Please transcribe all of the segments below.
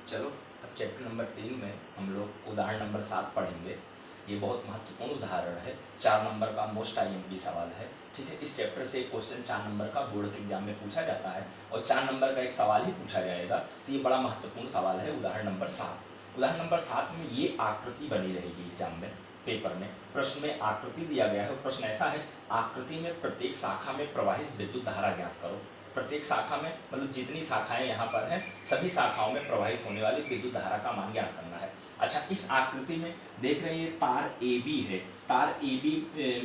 चलो अब chapter number 3 में हम लोग उदाहरण नंबर 7 पढ़ेंगे। ये बहुत महत्वपूर्ण उदाहरण है, 4 नंबर का मोस्ट आईएमपी सवाल है। ठीक है, इस चैप्टर से एक क्वेश्चन 4 नंबर का बोर्ड के एग्जाम में पूछा जाता है और 4 नंबर का एक सवाल ही पूछा जाएगा। तो ये बड़ा महत्वपूर्ण सवाल है उदाहरण नंबर 7। उदाहरण नंबर 7 में ये आकृति बनी रहेगी एग्जाम में, पेपर में प्रश्न में आकृति दिया गया है और प्रश्न ऐसा है, आकृति में प्रत्येक शाखा में प्रवाहित विद्युत धारा ज्ञात करो। प्रत्येक शाखा में मतलब जितनी शाखाएं यहाँ पर हैं सभी शाखाओं में प्रवाहित होने वाली विद्युत धारा का मान ज्ञात करना है। अच्छा, इस आकृति में देख रहे हैं ये तार AB है, तार AB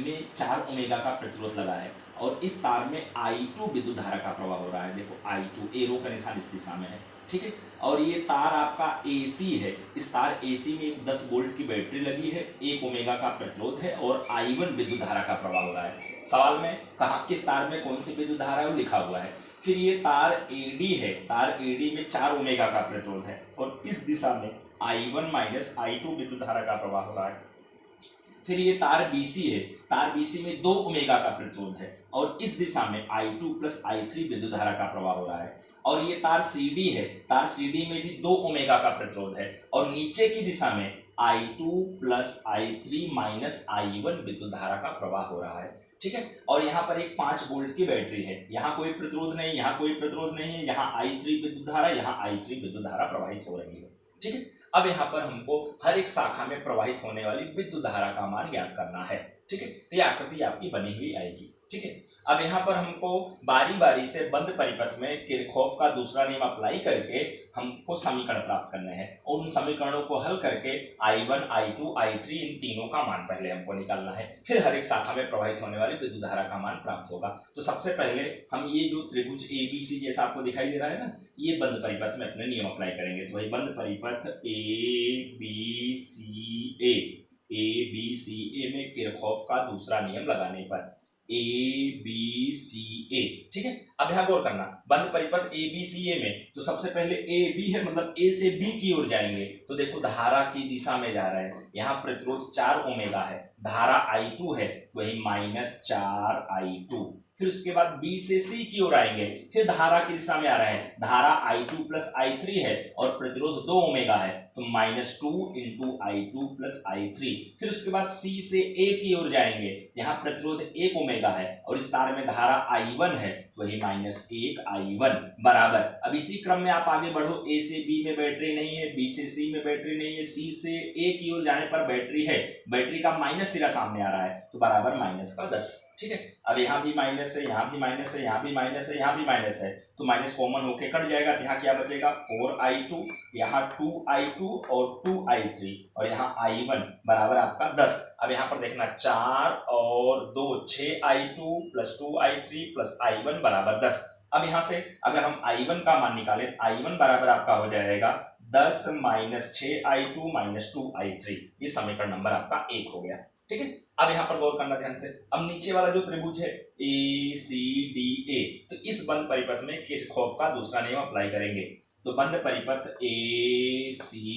में 4 ओमेगा का प्रतिरोध लगा है और इस तार में I2 विद्युत धारा का प्रवाह हो रहा है। देखो I2 एरो का निशान इस दिशा में है। ठीक है, और ये तार आपका AC है, इस तार AC में एक 10 वोल्ट की बैटरी लगी है, 1 ओमेगा का प्रतिरोध है और I1 विद्युत धारा का प्रवाह हो रहा है। सवाल में कहा किस तार में कौन सी विद्युत धारा है वो लिखा हुआ है। फिर ये तार AD है, तार AD में 4 ओमेगा का प्रतिरोध है और इस दिशा में I1 माइनस I2 विद्युत धारा का प्रवाह हो रहा है। फिर ये तार BC है, तार BC में 2 ओमेगा का प्रतिरोध है और इस दिशा में I2 प्लस I3 विद्युत धारा का प्रवाह हो रहा है। और ये तार CD है, तार CD में भी 2 ओमेगा का प्रतिरोध है और नीचे की दिशा में I2 plus I3 minus I1 विद्युत धारा का प्रवाह हो रहा है। ठीक है, और यहाँ पर एक 5 वोल्ट की बैटरी है, यहाँ कोई प्रतिरोध नहीं, यहाँ कोई प्रतिरोध नहीं है, यहाँ I3 विद्युत धारा, यहाँ I3 विद्युत धारा प्रवाहित हो रही है। ठीक है, अब यहाँ पर हमको हर एक शाखा में प्रवाहित होने वाली विद्युत धारा का मान ज्ञात करना है। ठीक है, तो ये आकृति आपकी बनी हुई आएगी। ठीक है, अब यहाँ पर हमको बारी बारी से बंद परिपथ में किरचॉफ का दूसरा नियम अप्लाई करके हमको समीकरण प्राप्त करने हैं और उन समीकरणों को हल करके I1, I2, I3 इन तीनों का मान पहले हमको निकालना है, फिर हर एक शाखा में प्रवाहित होने वाली विद्युत धारा का मान प्राप्त होगा। तो सबसे पहले हम ये जो त्रिभुज ABC जैसा आपको दिखाई दे रहा है ना, ये बंद परिपथ में अपने नियम अप्लाई करेंगे। तो भाई बंद परिपथ ABCA में किरचॉफ का दूसरा नियम लगाने पर ABCA। ठीक है, अब यहाँ गौर करना, बंद परिपथ ABCA में तो सबसे पहले AB है, मतलब A से B की ओर जाएंगे तो देखो धारा की दिशा में जा रहे हैं। यहाँ प्रतिरोध 4 ओमेगा है, धारा I2 है तो वही -4I2। फिर उसके बाद B से C की ओर आएंगे, फिर धारा की दिशा में आ रहे हैं, धारा I2 प्लस I3 है और प्रतिरोध 2 ओमेगा है तो -2 इंटू I2 प्लस I3। फिर उसके बाद C से A की ओर जाएंगे, यहाँ प्रतिरोध 1 ओमेगा है और इस तार में धारा I1 है तो वही -1I1 बराबर। अब इसी क्रम में आप आगे बढ़ो, A से B में बैटरी नहीं है, B से C में बैटरी नहीं है, C से A की ओर जाने पर बैटरी है, बैटरी का माइनस सिरा सामने आ रहा है तो बराबर -10। ठीक है, अब यहाँ भी माइनस है, यहाँ भी माइनस है, यहाँ भी माइनस है, यहाँ भी माइनस है तो माइनस कॉमन होके कट जाएगा तो यहाँ क्या बचेगा 4I2, यहाँ 2I2 और 2I3 और यहाँ I1 बराबर आपका 10। अब यहाँ पर देखना 4 और 2 6I2 plus 2I3 plus I1 बराबर 10। अब यहाँ से अगर हम I1 का मान निकालें, I1 बराबर आपका हो जाएगा 10 माइनस 6I2 माइनस 2I3। ये समीकरण नंबर आपका 1 हो गया। ठीक है, अब यहाँ पर गौर करना ध्यान से। अब नीचे वाला जो त्रिभुज है ACDA, तो इस बंद परिपथ में किरचॉफ का दूसरा नियम अप्लाई करेंगे। तो बंद परिपथ ACDA,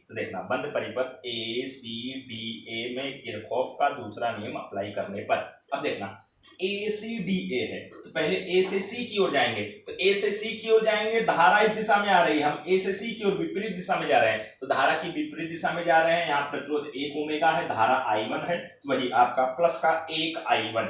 तो देखना बंद परिपथ ACDA में किरचॉफ का दूसरा नियम अप्लाई करने पर अब देखना ACDA है तो पहले A से C की ओर जाएंगे, तो A से C की ओर जाएंगे, धारा इस दिशा में आ रही है, हम A से C की ओर विपरीत दिशा में जा रहे हैं तो धारा की विपरीत दिशा में जा रहे हैं। यहाँ प्रतिरोध 1 ओमेगा है, धारा I1 है तो वही आपका प्लस का 1I1।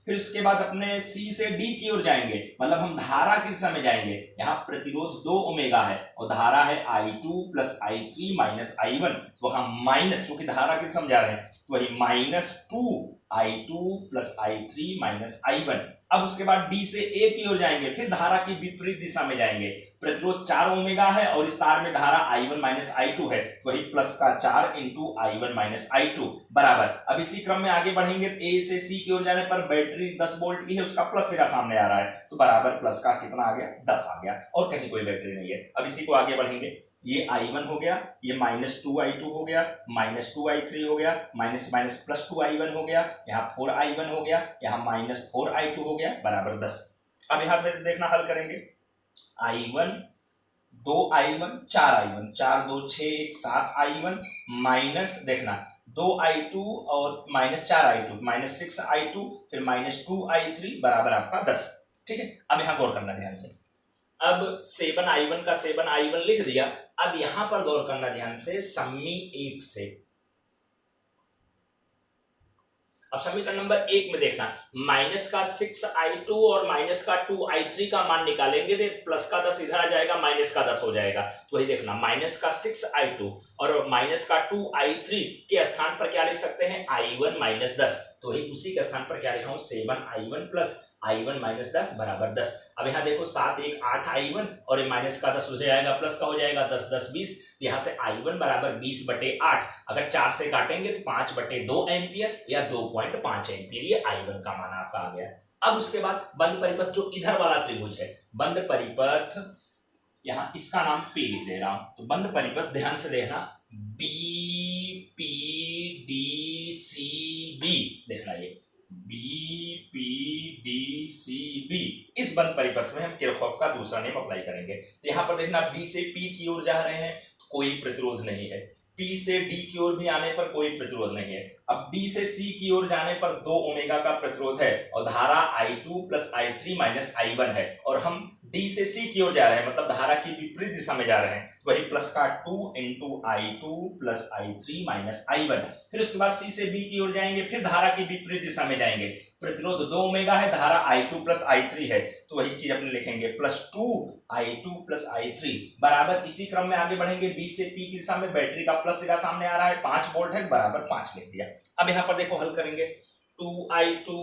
फिर उसके बाद अपने C से D की ओर जाएंगे, मतलब हम धारा की दिशा में जाएंगे, यहाँ प्रतिरोध 2 ओमेगा है और धारा है I2 plus I3 minus I1 तो हम माइनस, क्योंकि धारा की दिशा में जा रहे हैं तो वही -2I2 plus I3 minus I1। अब उसके बाद D से A की ओर जाएंगे, फिर धारा की विपरीत दिशा में जाएंगे, प्रतिरोध 4 ओमेगा है और इस तार में धारा I1 माइनस I2 है तो वही प्लस का 4 इंटू I1 माइनस I2 बराबर। अब इसी क्रम में आगे बढ़ेंगे, A से C की ओर जाने पर बैटरी 10 वोल्ट की है, उसका प्लस सिरा सामने आ रहा है तो बराबर प्लस का कितना आ गया 10 आ गया और कहीं कोई बैटरी नहीं है। अब इसी को आगे बढ़ेंगे, ये I1 हो गया, ये -2I2 हो गया, -2I3 हो गया, माइनस माइनस प्लस 2I1 हो गया, यहाँ 4I1 हो गया, यहाँ -4I2 हो गया बराबर 10। अब यहाँ देखना हल करेंगे, I1 2I1 4I1, 4 2 6 1 7I1 minus देखना 2I2 और -4I2 -6I2 फिर -2I3 बराबर आपका 10। ठीक है, अब यहाँ गौर करना ध्यान से, अब 7i1 का 7i1 लिख दिया। अब यहां पर गौर करना ध्यान से, सम्मी 1 से। अब समीकरण नंबर 1 में देखना, माइनस का 6i2 और माइनस का 2i3 का मान निकालेंगे तो प्लस का 10 इधर आ जाएगा, माइनस का 10 हो जाएगा। तो वही देखना, माइनस का 6i2 और माइनस का 2i3 के स्थान पर क्या लिख सकते हैं, i1 माइनस 10। तो वही उसी के स्थान पर क्या लिखा हूं, 7i1 प्लस i1 माइनस 10 बराबर 10। अब यहाँ देखो 7 1 8i1 और माइनस का 10 हो जाएगा, प्लस का हो जाएगा 10 10 20। तो यहाँ से i1 बराबर 20/8। अगर 4 से काटेंगे तो 5/2 एम्पियर या 2.5 एम्पियर, ये i1 का मान आपका आ गया। अब उसके बाद बंद परिपथ जो इधर वाला त्रिभुज है, बंद परिपथ, यहाँ इसका नाम P लिख दे रहा हूं। तो बंद परिपथ ध्यान से देखना, BPDCB देखना, ये BPDCB, इस बंद परिपथ में हम किरचॉफ का दूसरा नियम अप्लाई करेंगे। तो यहां पर देखना, B से P की ओर जा रहे हैं तो कोई प्रतिरोध नहीं है, P से D की ओर भी आने पर कोई प्रतिरोध नहीं है। अब D से C की ओर जाने पर 2 ओमेगा का प्रतिरोध है और धारा i2 plus i3 minus i1 है, और हम D से C की ओर जा रहे हैं, मतलब धारा की विपरीत दिशा में जा रहे हैं। तो वही प्लस का 2 into i2 plus i3 minus i1। फिर उसके बाद C से B की ओर जाएंगे, फिर धारा की विपरीत दिशा में जाएंगे, प्रतिरोध 2 ओमेगा है, धारा i2 प्लस i3 है। तो वही चीज अपने लिखेंगे, प्लस 2i2 प्लस i3 बराबर, इसी क्रम में आगे बढ़ेंगे, B से P की दिशा में बैटरी का प्लस सिरा सामने आ रहा है, 5 वोल्ट है, बराबर 5 लिख दिया। अब यहाँ पर देखो हल करेंगे, 2i2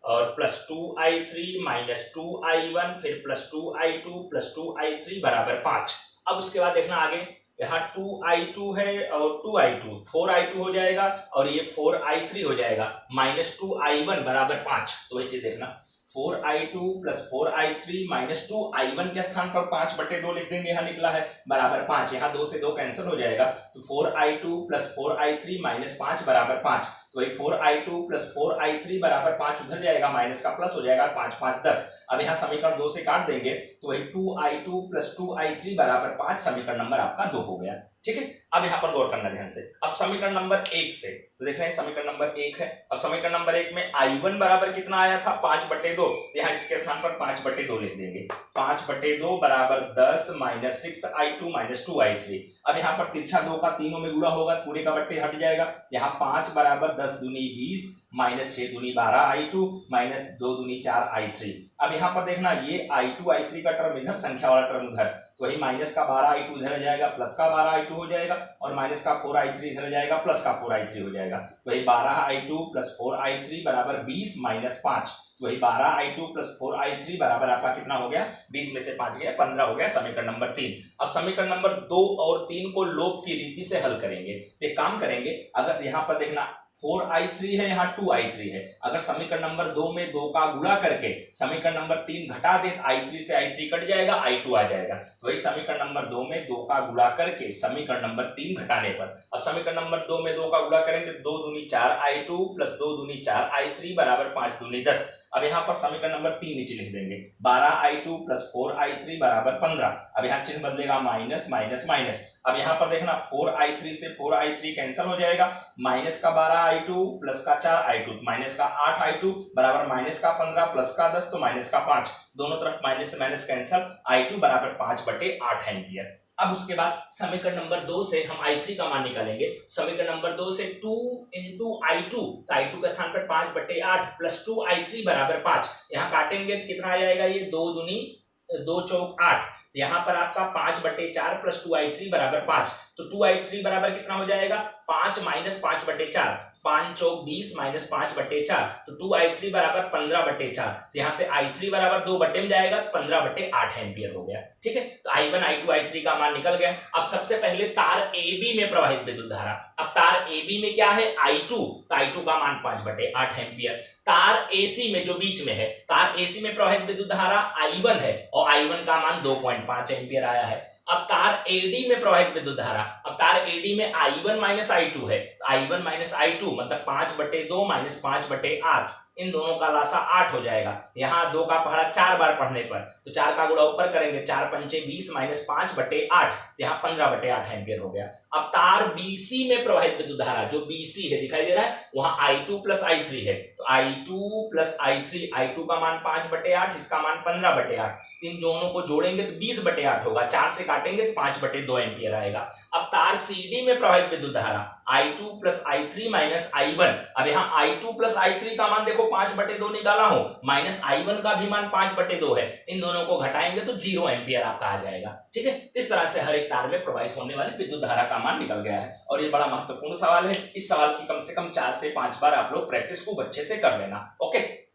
और प्लस 2i3 माइनस 2i1 फिर प्लस 2i2 प्लस 2i3 बराबर 5। अब उसके बाद देखना आगे, यहाँ 2i2 है और 2i2 4i2 हो जाएगा और ये 4i3 हो जाएगा, माइनस 2i1 बराबर 5। तो वही चीज देखना, 4i2 plus 4i3 minus 2i1 के स्थान पर 5/2 लिख देंगे, यहाँ निकला है बराबर 5। यहाँ 2 से 2 कैंसिल हो जाएगा, तो 4i2 प्लस 4i3 माइनस 5 बराबर 5। तो वही 4i2 प्लस 4i3 बराबर 5 उधर जाएगा, माइनस का प्लस हो जाएगा, 5 5 10। अब यहाँ समीकरण 2 से काट देंगे, तो वही 2i2 प्लस 2i3 बराबर 5, समीकरण नंबर आपका 2 हो गया। ठीक है, अब यहाँ पर गौर करना ध्यान से। अब समीकरण नंबर 1 से तो देख रहे हैं, समीकरण नंबर 1 है। अब समीकरण नंबर 1 में i1 बराबर कितना आया था, 5/2। यहाँ इसके स्थान पर 5/2 लिख देंगे, 5/2 बराबर 10 माइनस 6i2 माइनस 2i3। अब यहाँ पर तिरछा 2 का तीनों में गुणा होगा, पूरे का बट्टे हट जाएगा। यहाँ 5 बराबर 10 दूनी 20 माइनस 6 दूनी 12i2 माइनस 2 दूनी 4i3। अब यहाँ पर देखना, ये i2 i3 का टर्म इधर, संख्या वाला टर्म उधर, तो वही माइनस का 12i2 इधर आ जाएगा, प्लस का 12i2 हो जाएगा, और माइनस का 4i3 इधर आ जाएगा, प्लस का 4i3 हो जाएगा। तो वही 12i2 प्लस 4i3 बराबर 20 माइनस 5। तो वही 12i2 प्लस 4i3 बराबर आपका कितना हो गया, 20 में से 5 गया 15 हो गया, समीकरण नंबर 3। अब समीकरण नंबर 2 और 3 को लोप की रीति से हल करेंगे। तो एक काम करेंगे, अगर यहाँ पर देखना 4i3 है, यहाँ 2i3 है, अगर समीकरण नंबर 2 में 2 का गुणा करके समीकरण नंबर 3 घटा दे, i3 से i3 कट जाएगा, i2 आ जाएगा। तो वही समीकरण नंबर 2 में 2 का गुणा करके समीकरण नंबर 3 घटाने पर, अब समीकरण नंबर 2 में 2 का गुणा करेंगे, 2 दूनी 4i2 प्लस 2 दूनी 4i3 बराबर 5 दूनी 10। अब यहाँ पर समीकरण नंबर 3 नीचे लिख देंगे, 12i2 प्लस 4i3 बराबर 15। अब यहाँ चिन्ह बदलेगा, माइनस माइनस माइनस। अब यहाँ पर देखना, 4i3 से 4i3 कैंसिल हो जाएगा, माइनस का 12i2 प्लस का 4i2 माइनस का 8i2 बराबर माइनस का 15 प्लस का 10 तो माइनस का 5, दोनों तरफ माइनस से माइनस कैंसिल, i2 बराबर 5/8 एम्पियर। अब उसके बाद समीकरण नंबर 2 से हम i3 का मान निकालेंगे। समीकरण नंबर 2 से 2 इंटू i2, तो i2 के स्थान पर 5/8 प्लस 2i3 बराबर 5। यहाँ काटेंगे तो कितना आ जाएगा, ये 2 दूनी 2 चौक 8, तो यहाँ पर आपका 5/4 प्लस 2i3 बराबर 5। तो 2i3 बराबर कितना हो जाएगा, 5 माइनस 5/4, 5 चौक 20 माइनस 5/4, तो 2i3 बराबर 15/4। तो यहाँ से i3 बराबर 2 बट्टे में जाएगा, 15/8 एम्पियर हो गया। ठीक है, तो i1 i2 i3 का मान निकल गया। अब सबसे पहले तार AB में प्रवाहित विद्युत धारा, अब तार AB में क्या है, i2, तो i2 का मान 5/8 एम्पियर। तार AC में जो बीच में है, तार AC में प्रवाहित विद्युत धारा i1 है और i1 का मान 2.5 एम्पियर आया है। अब तार AD में प्रवाहित विद्युत धारा, अब तार AD में i1 माइनस i2 है, तो i1 माइनस i2 मतलब 5/2 माइनस 5/8, इन दोनों का लासा 8 हो जाएगा। यहाँ 2 का पहाड़ा 4 बार पढ़ने पर, तो 4 का गुणा ऊपर करेंगे, 4 पंचे 20 माइनस 5/8, तो यहाँ 15/8 एम्पियर हो गया। अब तार BC में प्रवाहित विद्युत धारा जो BC है दिखाई दे रहा है, वहां I2 प्लस I3 है, तो I2 प्लस I3, I2 का मान 5/8, इसका मान 15/8, इन दोनों को जोड़ेंगे तो 20/8 होगा, 4 से काटेंगे तो 5/2 एम्पियर आएगा। अब तार CD में प्रवाहित विद्युत धारा I2 plus I3 minus I1, अब यहाँ I2 प्लस I3 का मान देखो 5/2 निकाला हो, माइनस I1 का भी मान 5/2 है, इन दोनों को घटाएंगे तो 0 एम्पियर आपका आ जाएगा। ठीक है, इस तरह से हर एक तार में प्रवाहित होने वाली विद्युत धारा का मान निकल गया है और ये बड़ा महत्वपूर्ण सवाल है। इस सवाल की कम से कम 4 से 5 बार आप लोग प्रैक्टिस खूब अच्छे से कर लेना। ओके।